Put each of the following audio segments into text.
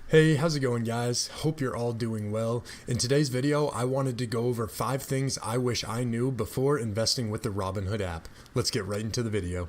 Hey, how's it going, guys? Hope you're all doing well. In today's video, I wanted to go over 5 things I wish I knew before investing with the Robinhood app. Let's get right into the video.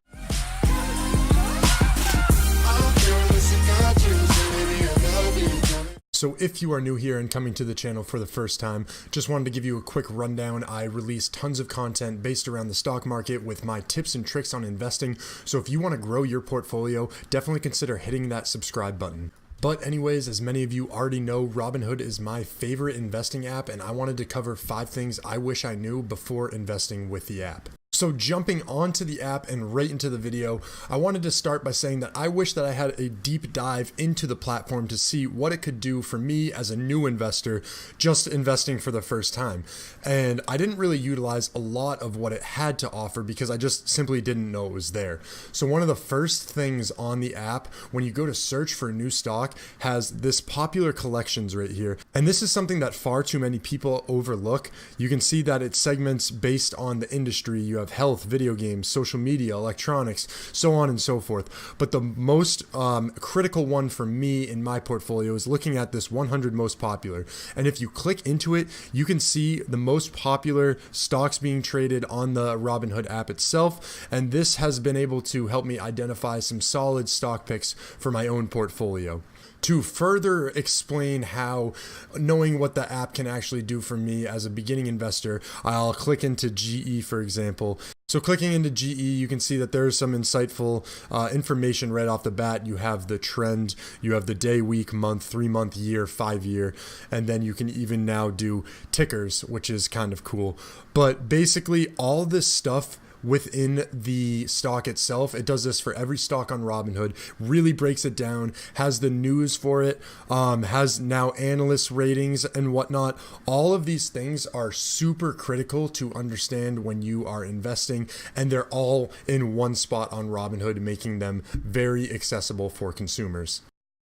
So if you are new here and coming to the channel for the first time, just wanted to give you a quick rundown. I release tons of content based around the stock market with my tips and tricks on investing. So if you want to grow your portfolio, definitely consider hitting that subscribe button. But anyways, as many of you already know, Robinhood is my favorite investing app, and I wanted to cover 5 things I wish I knew before investing with the app. So jumping onto the app and right into the video, I wanted to start by saying that I wish that I had a deep dive into the platform to see what it could do for me as a new investor, just investing for the first time. And I didn't really utilize a lot of what it had to offer because I just simply didn't know it was there. So one of the first things on the app, when you go to search for a new stock, has this popular collections right here. And this is something that far too many people overlook. You can see that it segments based on the industry. You have health, video games, social media, electronics, so on and so forth. But the most critical one for me in my portfolio is looking at this 100 most popular. And if you click into it, you can see the most popular stocks being traded on the Robinhood app itself. And this has been able to help me identify some solid stock picks for my own portfolio. To further explain how knowing what the app can actually do for me as a beginning investor, I'll click into GE, for example. So clicking into GE, you can see that there's some insightful information right off the bat. You have the trend, you have the day, week, month, 3-month, year, 5-year, and then you can even now do tickers, which is kind of cool. But basically all this stuff within the stock itself, it does this for every stock on Robinhood, really breaks it down, has the news for it, has now analyst ratings and whatnot. All of these things are super critical to understand when you are investing, and they're all in one spot on Robinhood, making them very accessible for consumers.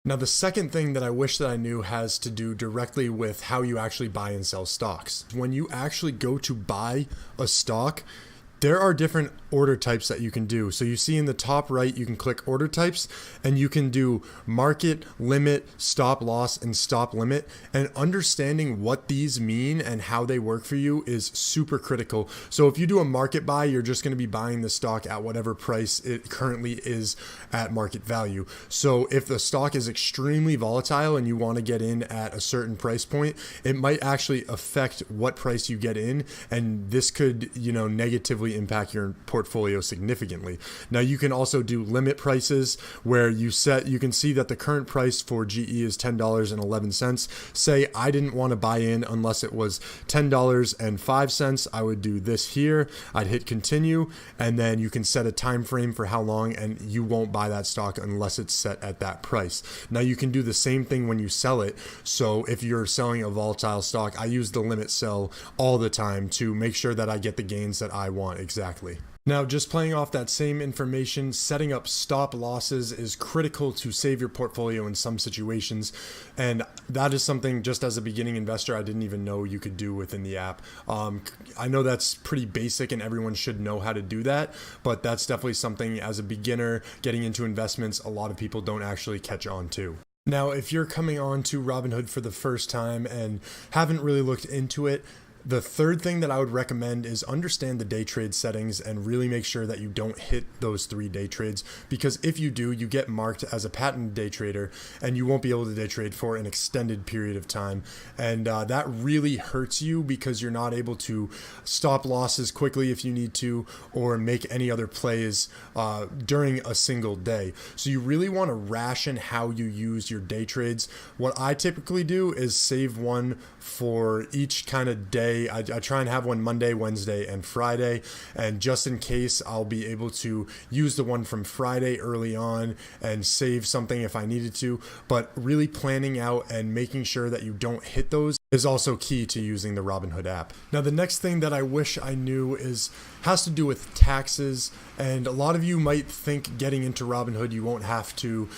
Now, the second thing that I wish that I knew has to do directly with how you actually buy and sell stocks. When you actually go to buy a stock, there are different order types that you can do. So you see in the top right, you can click order types and you can do market, limit, stop loss, and stop limit. And understanding what these mean and how they work for you is super critical. So if you do a market buy, you're just going to be buying the stock at whatever price it currently is at market value. So if the stock is extremely volatile and you want to get in at a certain price point, it might actually affect what price you get in. And this could, negatively impact your portfolio significantly. Now you can also do limit prices where you can see that the current price for GE is $10.11. Say I didn't want to buy in unless it was $10.05. I would do this here. I'd hit continue, and then you can set a time frame for how long, and you won't buy that stock unless it's set at that price. Now you can do the same thing when you sell it. So if you're selling a volatile stock, I use the limit sell all the time to make sure that I get the gains that I want exactly. Now, just playing off that same information, setting up stop losses is critical to save your portfolio in some situations. And that is something, just as a beginning investor, I didn't even know you could do within the app. I know that's pretty basic and everyone should know how to do that, but that's definitely something as a beginner getting into investments, a lot of people don't actually catch on to. Now, if you're coming on to Robinhood for the first time and haven't really looked into it, the third thing that I would recommend is understand the day trade settings and really make sure that you don't hit those 3 day trades, because if you do, you get marked as a patent day trader and you won't be able to day trade for an extended period of time. And that really hurts you because you're not able to stop losses quickly if you need to, or make any other plays during a single day. So you really want to ration how you use your day trades. What I typically do is save one for each kind of day. I try and have one Monday, Wednesday, and Friday, and just in case, I'll be able to use the one from Friday early on and save something if I needed to. But really planning out and making sure that you don't hit those is also key to using the Robinhood app. Now, the next thing that I wish I knew has to do with taxes, and a lot of you might think getting into Robinhood you won't have to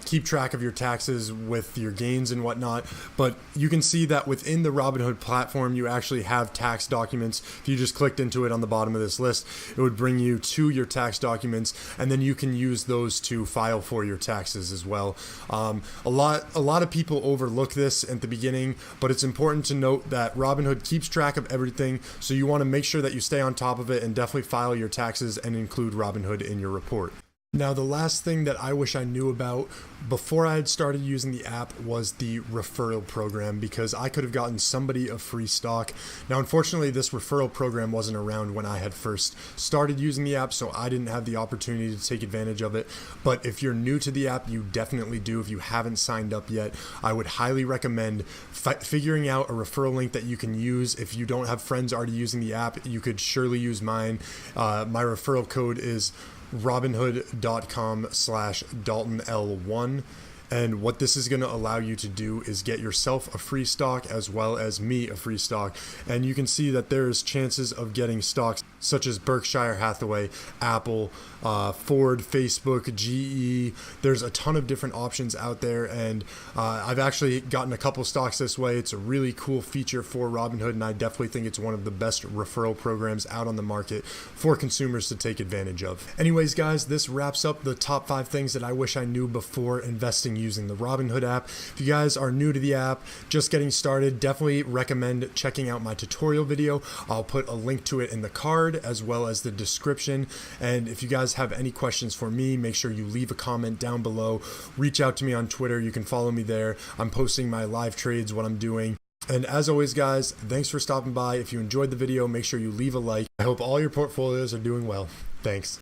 keep track of your taxes with your gains and whatnot, but you can see that within the Robinhood platform you actually have tax documents. If you just clicked into it on the bottom of this list, it would bring you to your tax documents, and then you can use those to file for your taxes as well. A lot of people overlook this at the beginning, but it's important to note that Robinhood keeps track of everything, so you want to make sure that you stay on top of it and definitely file your taxes and include Robinhood in your report. Now, the last thing that I wish I knew about before I had started using the app was the referral program, because I could have gotten somebody a free stock. Now, unfortunately, this referral program wasn't around when I had first started using the app, so I didn't have the opportunity to take advantage of it. But if you're new to the app, you definitely do. If you haven't signed up yet, I would highly recommend figuring out a referral link that you can use. If you don't have friends already using the app, you could surely use mine. My referral code is robinhood.com/DaltonL1. And what this is going to allow you to do is get yourself a free stock as well as me a free stock. And you can see that there's chances of getting stocks such as Berkshire Hathaway, Apple, Ford, Facebook, GE. There's a ton of different options out there, and I've actually gotten a couple stocks this way. It's a really cool feature for Robinhood, and I definitely think it's one of the best referral programs out on the market for consumers to take advantage of. Anyways, guys, this wraps up the top 5 things that I wish I knew before investing using the Robinhood app. If you guys are new to the app, just getting started, definitely recommend checking out my tutorial video. I'll put a link to it in the card as well as the description. And if you guys have any questions for me, make sure you leave a comment down below. Reach out to me on Twitter. You can follow me there. I'm posting my live trades, what I'm doing. And as always, guys, thanks for stopping by. If you enjoyed the video, make sure you leave a like. I hope all your portfolios are doing well. Thanks.